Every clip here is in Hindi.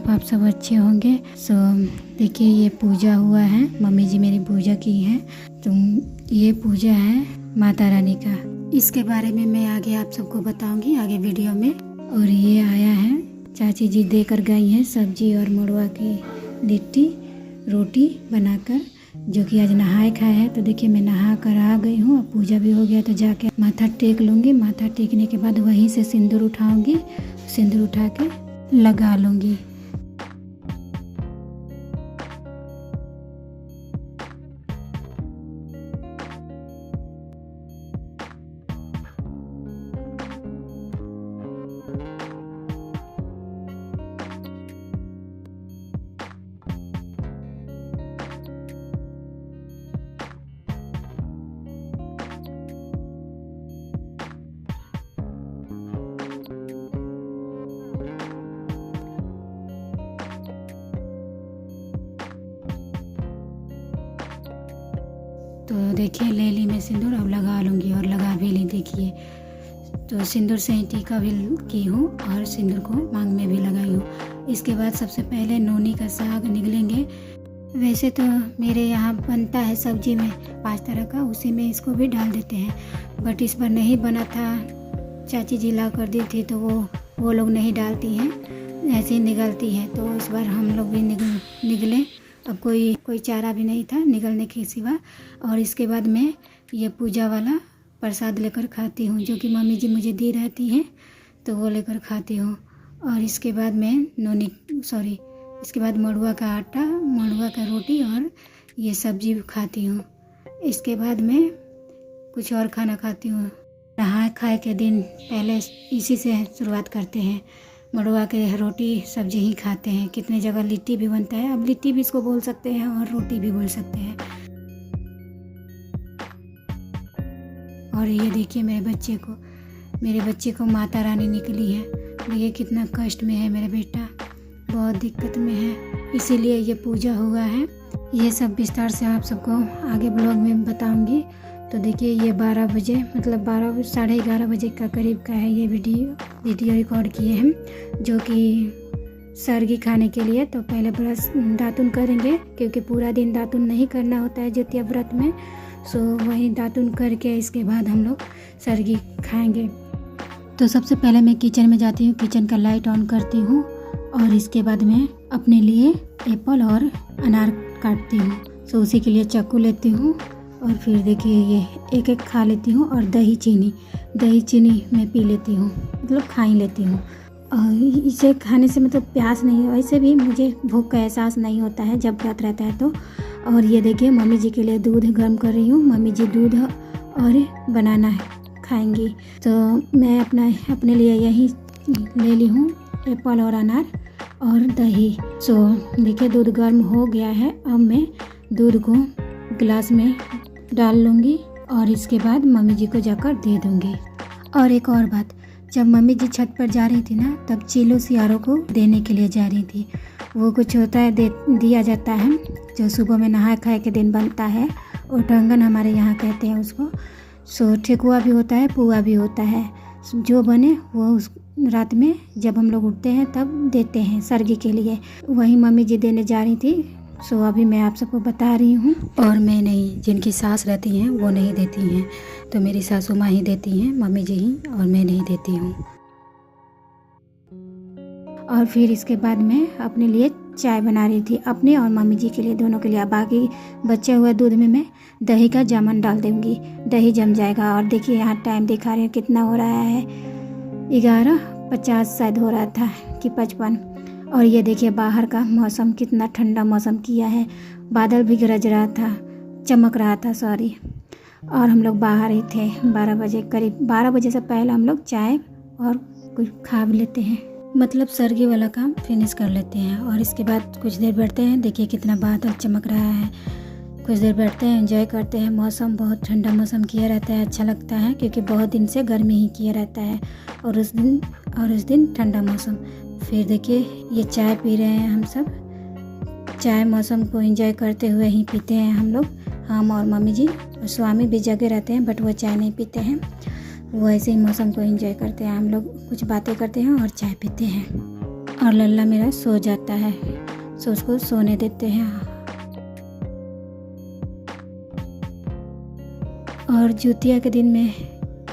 होप आप सब अच्छे होंगे। सो देखिए ये पूजा हुआ है, मम्मी जी मेरी पूजा की है। तो ये पूजा है माता रानी का, इसके बारे में मैं आगे आप सबको बताऊंगी आगे वीडियो में। और ये आया है चाची जी देकर गई हैं सब्जी और मड़ुआ की लिट्टी रोटी बनाकर, जो कि आज नहाए खाए है। तो देखिए मैं नहा कर आ गई हूँ, अब पूजा भी हो गया तो जाके माथा टेक लूँगी। माथा टेकने के बाद वहीं से सिंदूर उठाऊँगी, सिंदूर उठा के लगा लूँगी। तो देखिए ले ली मैं सिंदूर, अब लगा लूँगी और लगा भी ली। देखिए तो सिंदूर से ही टीका भी की हूँ और सिंदूर को मांग में भी लगाई हूँ। इसके बाद सबसे पहले नोनी का साग निगलेंगे। वैसे तो मेरे यहाँ बनता है सब्जी में 5 तरह का, उसी में इसको भी डाल देते हैं, बट इस बार नहीं बना था, चाची जी ला कर दी थी तो वो लोग नहीं डालती हैं, ऐसे ही निगलती हैं। तो इस बार हम लोग भी निगले। अब कोई चारा भी नहीं था निगलने के सिवा। और इसके बाद मैं ये पूजा वाला प्रसाद लेकर खाती हूँ, जो कि मम्मी जी मुझे दी रहती हैं, तो वो लेकर खाती हूँ। और इसके बाद मैं इसके बाद मड़ुआ का आटा, मड़ुआ का रोटी और ये सब्जी खाती हूँ। इसके बाद मैं कुछ और खाना खाती हूँ। नहाए खाए के दिन पहले इसी से शुरुआत करते हैं, मड़ुआ के रोटी सब्जी ही खाते हैं। कितने जगह लिट्टी भी बनता है, अब लिट्टी भी इसको बोल सकते हैं और रोटी भी बोल सकते हैं। और ये देखिए मेरे बच्चे को माता रानी निकली है। देखिए कितना कष्ट में है मेरा बेटा, बहुत दिक्कत में है, इसीलिए ये पूजा हुआ है। ये सब विस्तार से आप सबको आगे ब्लॉग में बताऊंगी। तो देखिए ये 12 बजे मतलब 12 साढ़े 11 बजे का करीब का है, ये वीडियो रिकॉर्ड किए हैं, जो कि सरगी खाने के लिए। तो पहले ब्रश दातुन करेंगे, क्योंकि पूरा दिन दातुन नहीं करना होता है ज्योतिया व्रत में। सो वही दातुन करके इसके बाद हम लोग सरगी खाएंगे। तो सबसे पहले मैं किचन में जाती हूँ, किचन का लाइट ऑन करती हूँ और इसके बाद मैं अपने लिए एप्पल और अनार काटती हूँ। सो उसी के लिए चाकू लेती हूँ और फिर देखिए ये एक एक खा लेती हूँ। और दही चीनी मैं पी लेती हूँ, मतलब खा ही लेती हूँ। और इसे खाने से मतलब प्यास नहीं, वैसे भी मुझे भूख का एहसास नहीं होता है जब व्रत रहता है तो। और ये देखिए मम्मी जी के लिए दूध गर्म कर रही हूँ, मम्मी जी दूध और बनाना खाएंगी। तो मैं अपने लिए यही ले ली हूँ, एप्पल और अनार और दही। सो देखिए दूध गर्म हो गया है, अब मैं दूध को गिलास में डाल लूँगी और इसके बाद मम्मी जी को जाकर दे दूँगी। और एक और बात, जब मम्मी जी छत पर जा रही थी ना, तब चीलू सियारों को देने के लिए जा रही थी। वो कुछ होता है दिया जाता है, जो सुबह में नहाए खाए के दिन बनता है, उटंगन हमारे यहाँ कहते हैं उसको। सो ठेकुआ भी होता है, पुआ भी होता है, जो बने वो उस रात में जब हम लोग उठते हैं तब देते हैं सरगी के लिए। वही मम्मी जी देने जा रही थी। सो अभी मैं आप सबको बता रही हूँ। और मैं नहीं, जिनकी सास रहती हैं वो नहीं देती हैं, तो मेरी सासू माँ ही देती हैं, मम्मी जी ही, और मैं नहीं देती हूँ। और फिर इसके बाद मैं अपने लिए चाय बना रही थी, अपने और मम्मी जी के लिए, दोनों के लिए। बाकी बचे हुए दूध में मैं दही का जामन डाल दूँगी, दही जम जाएगा। और देखिए यहाँ टाइम दिखा रही हूँ कितना हो रहा है, 11:50 शायद हो रहा था कि 55। और ये देखिए बाहर का मौसम कितना ठंडा मौसम किया है, बादल भी गरज रहा था, चमक रहा था सॉरी। और हम लोग बाहर ही थे 12 बजे करीब। 12 बजे से पहले हम लोग चाय और कुछ खा भी लेते हैं, मतलब सरगी वाला काम फिनिश कर लेते हैं। और इसके बाद कुछ देर बैठते हैं, देखिए कितना बादल चमक रहा है, कुछ देर बैठते हैं, एंजॉय करते हैं। मौसम बहुत ठंडा मौसम किया रहता है, अच्छा लगता है, क्योंकि बहुत दिन से गर्मी ही किया रहता है और उस दिन ठंडा मौसम। फिर देखिए ये चाय पी रहे हैं हम सब, चाय मौसम को एंजॉय करते हुए ही पीते हैं हम लोग, हम और मम्मी जी। और स्वामी भी जगे रहते हैं, बट वो चाय नहीं पीते हैं, वो ऐसे ही मौसम को एंजॉय करते हैं। हम लोग कुछ बातें करते हैं और चाय पीते हैं। और लल्ला मेरा सो जाता है, सो उसको सोने देते हैं। और जुतिया के दिन मैं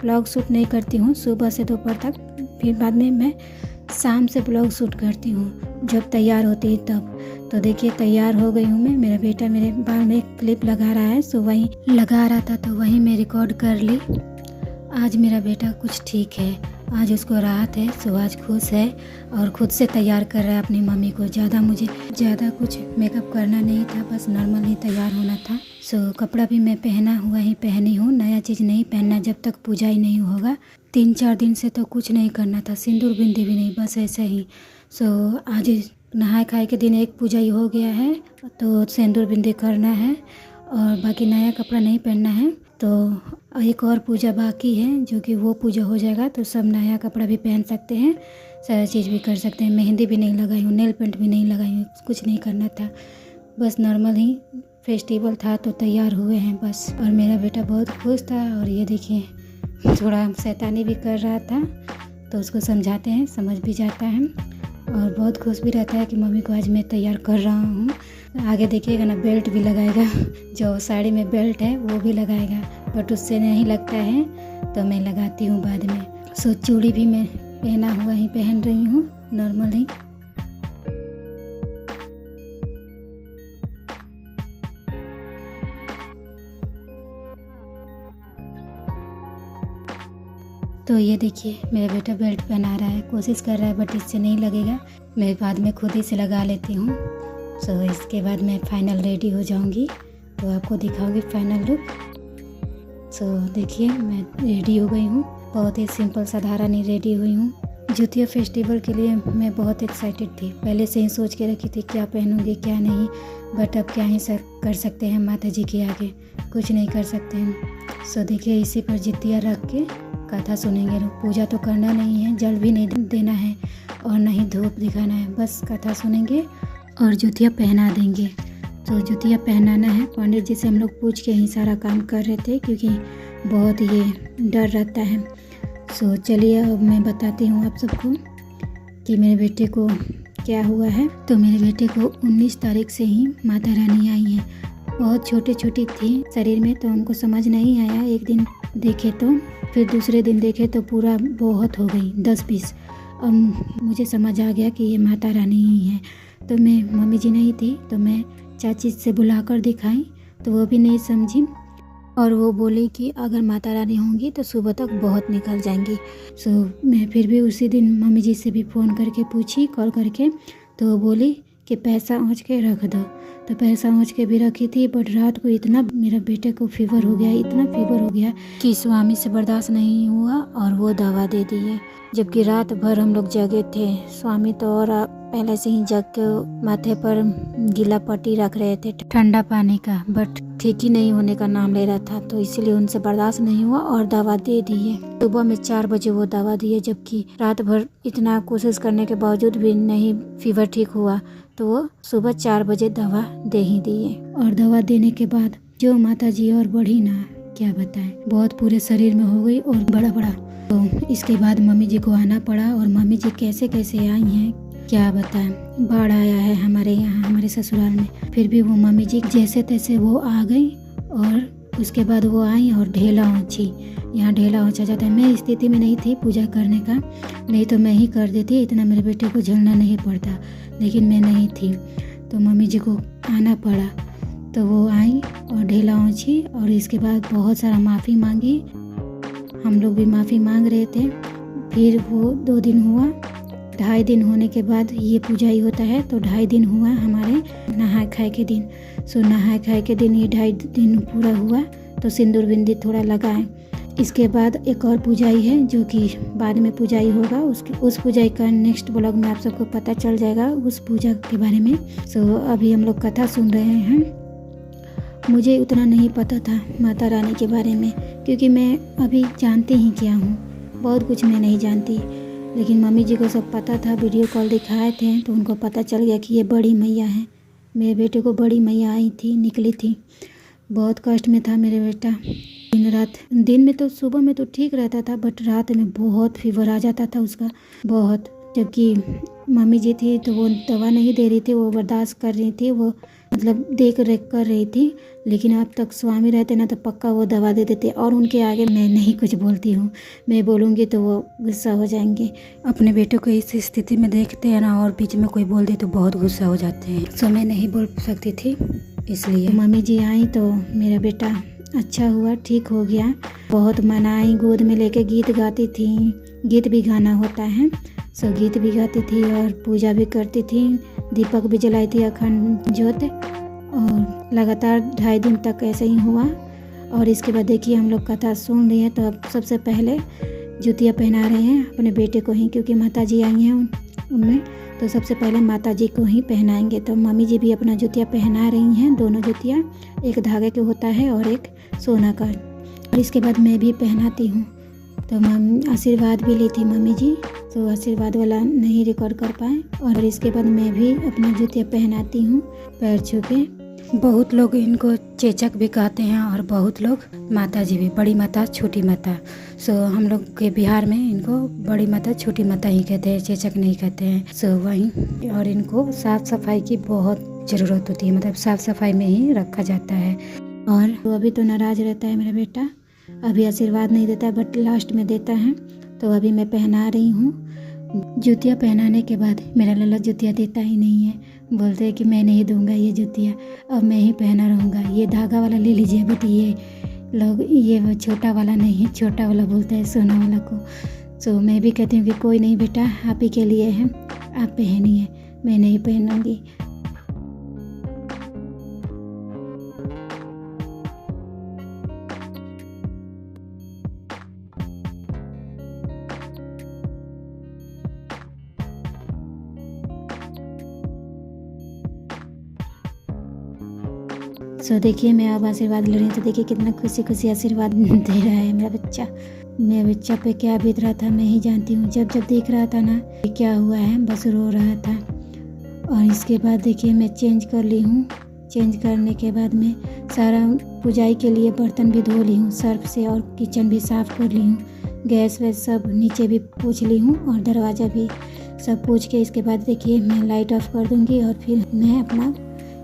ब्लॉग शूट नहीं करती हूँ सुबह से दोपहर तक, फिर बाद में मैं शाम से ब्लॉग शूट करती हूँ जब तैयार होती है तब। तो देखिए तैयार हो गई हूँ मैं। मेरा बेटा मेरे बाल में क्लिप लगा रहा है, सो वही लगा रहा था तो वही मैं रिकॉर्ड कर ली। आज मेरा बेटा कुछ ठीक है, आज उसको राहत है, सो आज खुश है और खुद से तैयार कर रहा है अपनी मम्मी को। मुझे ज़्यादा कुछ मेकअप करना नहीं था, बस नॉर्मल ही तैयार होना था। सो कपड़ा भी मैं पहना हुआ ही पहनी हूँ, नया चीज़ नहीं पहनना जब तक पूजा ही नहीं होगा। 3-4 दिन से तो कुछ नहीं करना था, सिंदूर बिंदी भी नहीं, बस ऐसा ही। सो आज नहाए खाए के दिन एक पूजा ही हो गया है, तो सिंदूर बिंदी करना है और बाकी नया कपड़ा नहीं पहनना है। तो एक और पूजा बाकी है, जो कि वो पूजा हो जाएगा तो सब नया कपड़ा भी पहन सकते हैं, सारा चीज़ भी कर सकते हैं। मेहंदी भी नहीं लगाई हूँ, नेल पेंट भी नहीं लगाई हूँ, कुछ नहीं करना था, बस नॉर्मल ही फेस्टिवल था तो तैयार हुए हैं बस। और मेरा बेटा बहुत खुश था। और ये देखिए थोड़ा शैतानी भी कर रहा था, तो उसको समझाते हैं, समझ भी जाता है और बहुत खुश भी रहता है कि मम्मी को आज मैं तैयार कर रहा हूँ। आगे देखिएगा ना, बेल्ट भी लगाएगा, जो साड़ी में बेल्ट है वो भी लगाएगा, बट उससे नहीं लगता है तो मैं लगाती हूँ बाद में। सो चूड़ी भी मैं पहना हुआ ही पहन रही हूँ नॉर्मल ही। तो ये देखिए मेरा बेटा बेल्ट पहना रहा है, कोशिश कर रहा है बट इससे नहीं लगेगा, मैं बाद में खुद ही से लगा लेती हूँ। सो इसके बाद मैं फाइनल रेडी हो जाऊँगी तो आपको दिखाऊंगी फाइनल लुक। सो देखिए मैं रेडी हो गई हूँ, बहुत ही सिंपल साधारण ही रेडी हुई हूँ। जुतिया फेस्टिवल के लिए मैं बहुत एक्साइटेड थी, पहले से ही सोच के रखी थी क्या पहनूंगी क्या नहीं, बट अब क्या ही कर सकते हैं, माता जी के आगे कुछ नहीं कर सकते हैं। सो देखिए इसी पर जितिया रख के कथा सुनेंगे। पूजा तो करना नहीं है, जल भी नहीं देना है और न ही धूप दिखाना है, बस कथा सुनेंगे और जुतिया पहना देंगे। तो जुतिया पहनाना है, पंडित जी से हम लोग पूछ के ही सारा काम कर रहे थे क्योंकि बहुत ये डर रहता है। सो चलिए अब मैं बताती हूँ आप सबको कि मेरे बेटे को क्या हुआ है। तो मेरे बेटे को 19 तारीख से ही माता रानी आई है, बहुत छोटी छोटी थी शरीर में, तो उनको समझ नहीं आया। एक दिन देखे तो, फिर दूसरे दिन देखे तो पूरा बहुत हो गई 10-20। अब मुझे समझ आ गया कि ये माता रानी ही है। तो मैं, मम्मी जी नहीं थी तो मैं चाची से बुलाकर दिखाई तो वो भी नहीं समझी और वो बोली कि अगर माता रानी होंगी तो सुबह तक बहुत निकल जाएंगी। सो मैं फिर भी उसी दिन मम्मी जी से भी फ़ोन करके पूछी, कॉल करके, तो वो बोली कि पैसा ओंच के रख दो। तो पैसा ओंच के भी रखी थी, बट रात को इतना मेरा बेटे को फीवर हो गया, इतना फीवर हो गया कि स्वामी से बर्दाश्त नहीं हुआ और वो दवा दे दी है। जबकि रात भर हम लोग जगे थे, स्वामी तो और पहले से ही जग के माथे पर गीला पट्टी रख रहे थे ठंडा पानी का, बट ठीक ही नहीं होने का नाम ले रहा था, तो इसीलिए उनसे बर्दाश्त नहीं हुआ और दवा दे दी है। सुबह में 4 बजे वो दवा दी है, जबकि रात भर इतना कोशिश करने के बावजूद भी नहीं फीवर ठीक हुआ, तो वो सुबह 4 बजे दवा दे ही दी है। और दवा देने के बाद जो माता जी और बढ़ी ना, क्या बताएं, बहुत पूरे शरीर में हो गई और बड़ा। तो इसके बाद मम्मी जी को आना पड़ा और मम्मी जी कैसे कैसे आई हैं क्या बताएं, बाढ़ आया है हमारे यहाँ, हमारे ससुराल में, फिर भी वो मम्मी जी जैसे तैसे वो आ गई। और उसके बाद वो आई और ढेला ओंची, यहाँ ढेला ओंचा जाता है। मैं स्थिति में नहीं थी पूजा करने का, नहीं तो मैं ही कर देती, इतना मेरे बेटे को झेलना नहीं पड़ता, लेकिन मैं नहीं थी तो मम्मी जी को आना पड़ा। तो वो आई और ढेला ओंची और इसके बाद बहुत सारा माफ़ी मांगी, हम लोग भी माफ़ी मांग रहे थे। फिर वो 2 दिन हुआ, 2.5 दिन होने के बाद ये पूजा ही होता है, तो 2.5 दिन हुआ हमारे नहाए खाए के दिन। सो नहाए खाए के दिन ये 2.5 दिन पूरा हुआ, तो सिंदूर बिंदी थोड़ा लगाए। इसके बाद एक और पूजाई है जो कि बाद में पूजाई होगा, उस पूजाई का नेक्स्ट ब्लॉग में आप सबको पता चल जाएगा उस पूजा के बारे में। सो अभी हम लोग कथा सुन रहे हैं। मुझे उतना नहीं पता था माता रानी के बारे में, क्योंकि मैं अभी जानती ही क्या हूँ, बहुत कुछ मैं नहीं जानती, लेकिन मम्मी जी को सब पता था, वीडियो कॉल दिखाए थे तो उनको पता चल गया कि ये बड़ी मैया है। मेरे बेटे को बड़ी मैया आई थी, निकली थी, बहुत कष्ट में था मेरे बेटा। दिन रात, दिन में तो सुबह में तो ठीक रहता था, बट रात में बहुत फीवर आ जाता था उसका बहुत, जबकि मम्मी जी थी तो वो दवा नहीं दे रही थी, वो बर्दाश्त कर रही थी, वो मतलब देख रेख कर रही थी। लेकिन अब तक स्वामी रहते ना तो पक्का वो दवा दे देते, और उनके आगे मैं नहीं कुछ बोलती हूँ। मैं बोलूँगी तो वो गुस्सा हो जाएंगे। अपने बेटे को इस स्थिति में देखते हैं ना, और बीच में कोई बोल दे तो बहुत गुस्सा हो जाते हैं। सो मैं नहीं बोल सकती थी, इसलिए मम्मी जी आई तो मेरा बेटा अच्छा हुआ, ठीक हो गया। बहुत मनाई, गोद में लेके गीत गाती थी, गीत भी गाना होता है, सो गीत भी गाती थी और पूजा भी करती थी, दीपक भी जलाई थी अखंड ज्योत। और लगातार 2.5 दिन तक ऐसे ही हुआ। और इसके बाद देखिए हम लोग कथा सुन रहे हैं, तो अब सबसे पहले जुतियाँ पहना रहे हैं अपने बेटे को ही, क्योंकि माता जी आई हैं उनमें, तो सबसे पहले माता जी को ही पहनाएंगे। तो मम्मी जी भी अपना जुतिया पहना रही हैं, दोनों जुतियाँ, एक धागे के होता है और एक सोना का। और इसके बाद मैं भी पहनाती हूँ। तो आशीर्वाद भी ली थी मम्मी जी, तो आशीर्वाद वाला नहीं रिकॉर्ड कर पाए। और इसके बाद मैं भी अपना जुतिया पहनाती हूँ पैर छू के। बहुत लोग इनको चेचक भी कहते हैं और बहुत लोग माता जी भी, बड़ी माता छोटी माता। सो हम लोग के बिहार में इनको बड़ी माता छोटी माता ही कहते हैं, चेचक नहीं कहते हैं। सो वहीं, और इनको साफ़ सफाई की बहुत ज़रूरत होती है, मतलब साफ़ सफाई में ही रखा जाता है। और तो अभी तो नाराज़ रहता है मेरा बेटा, अभी आशीर्वाद नहीं देता है, बट लास्ट में देता है। तो अभी मैं पहना रही हूँ। जूतियाँ पहनाने के बाद मेरा लल्ला जूतियाँ देता ही नहीं है, बोलते हैं कि मैं नहीं दूंगा ये जूतियाँ, अब मैं ही पहना रहूँगा, ये धागा वाला ले लीजिए बेटी, ये लोग ये छोटा वाला नहीं, छोटा वाला बोलता है सोना वाला को। सो मैं भी कहती हूँ कि कोई नहीं बेटा, आप ही के लिए है, आप पहनिए, मैं नहीं पहनूँगी। सो देखिए मैं अब आशीर्वाद ले रही हूँ, तो देखिए कितना खुशी खुशी आशीर्वाद दे रहा है मेरा बच्चा। मेरे बच्चा पे क्या बीत रहा था मैं ही जानती हूँ। जब जब देख रहा था ना क्या हुआ है, बस रो रहा था। और इसके बाद देखिए मैं चेंज कर ली हूँ। चेंज करने के बाद मैं सारा पूजाई के लिए बर्तन भी धो ली हूँ सर्फ से, और किचन भी साफ़ कर ली हूँ, गैस वैस सब नीचे भी पोंछ ली हूँ, और दरवाज़ा भी सब पोंछ के इसके बाद देखिए मैं लाइट ऑफ कर दूँगी। और फिर मैं अपना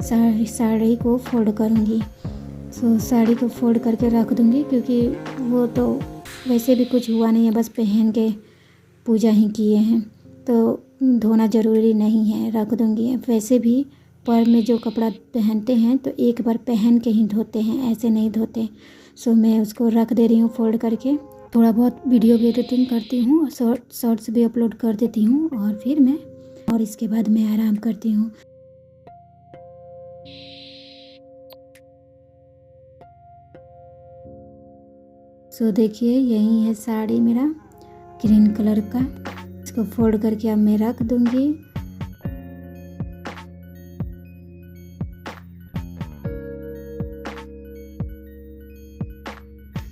साड़ी को फोल्ड करूँगी। सो साड़ी को फोल्ड करके रख दूँगी, क्योंकि वो तो वैसे भी कुछ हुआ नहीं है, बस पहन के पूजा ही किए हैं, तो धोना ज़रूरी नहीं है, रख दूँगी। वैसे भी पैर में जो कपड़ा पहनते हैं तो एक बार पहन के ही धोते हैं, ऐसे नहीं धोते। सो मैं उसको रख दे रही हूँ फोल्ड करके। थोड़ा बहुत वीडियो भी एडिटिंग करती हूँ और शॉर्ट्स भी अपलोड कर देती हूँ, और इसके बाद मैं आराम करती हूँ। सो देखिए यही है साड़ी मेरा ग्रीन कलर का, इसको फोल्ड करके अब मैं रख दूंगी।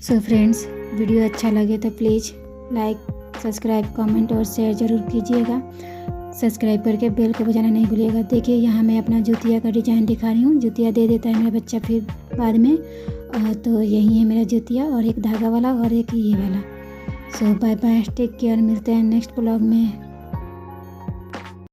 सो फ्रेंड्स, वीडियो अच्छा लगे तो प्लीज़ लाइक, सब्सक्राइब, कमेंट और शेयर ज़रूर कीजिएगा। सब्सक्राइब करके बेल को बजाना नहीं भूलिएगा। देखिए यहाँ मैं अपना जूतिया का डिज़ाइन दिखा रही हूँ, जूतिया दे देता है मेरा बच्चा फिर बाद में। तो यही है मेरा जूतिया, और एक धागा वाला और एक ये वाला। सो बाय बाय, टेक केयर, मिलते हैं नेक्स्ट ब्लॉग में।